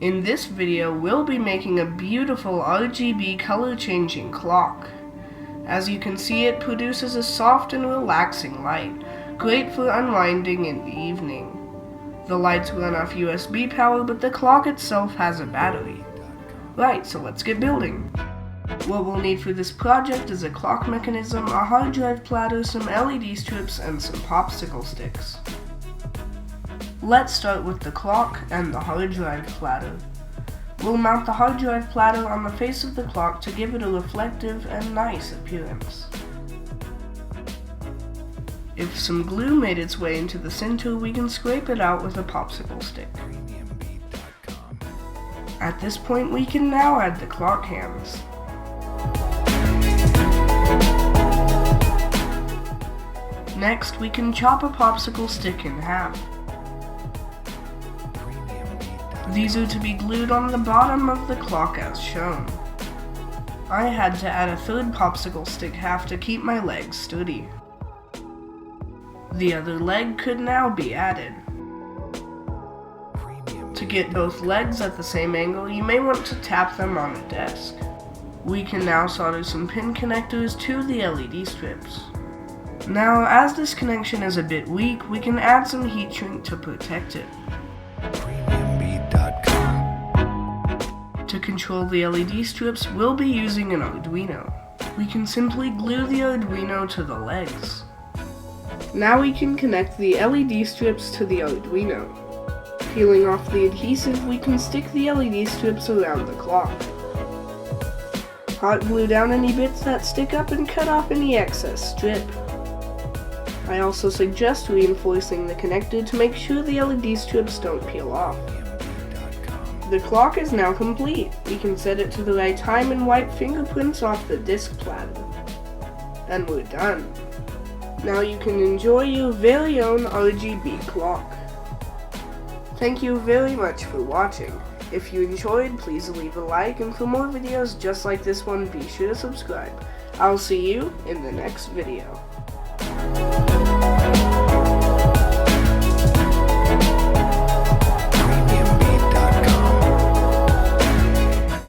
In this video, we'll be making a beautiful RGB color changing clock. As you can see, it produces a soft and relaxing light, great for unwinding in the evening. The lights run off USB power, but the clock itself has a battery. Right, so let's get building. What we'll need for this project is a clock mechanism, a hard drive platter, some LED strips, and some popsicle sticks. Let's start with the clock and the hard drive platter. We'll mount the hard drive platter on the face of the clock to give it a reflective and nice appearance. If some glue made its way into the center, we can scrape it out with a popsicle stick. At this point, we can now add the clock hands. Next, we can chop a popsicle stick in half. These are to be glued on the bottom of the clock as shown. I had to add a third popsicle stick half to keep my legs sturdy. The other leg could now be added. To get both legs at the same angle, you may want to tap them on a desk. We can now solder some pin connectors to the LED strips. Now, as this connection is a bit weak, we can add some heat shrink to protect it. To control the LED strips, we'll be using an Arduino. We can simply glue the Arduino to the legs. Now we can connect the LED strips to the Arduino. Peeling off the adhesive, we can stick the LED strips around the clock. Hot glue down any bits that stick up and cut off any excess strip. I also suggest reinforcing the connector to make sure the LED strips don't peel off. The clock is now complete. We can set it to the right time and wipe fingerprints off the disc platter. And we're done. Now you can enjoy your very own RGB clock. Thank you very much for watching. If you enjoyed, please leave a like, and for more videos just like this one, be sure to subscribe. I'll see you in the next video.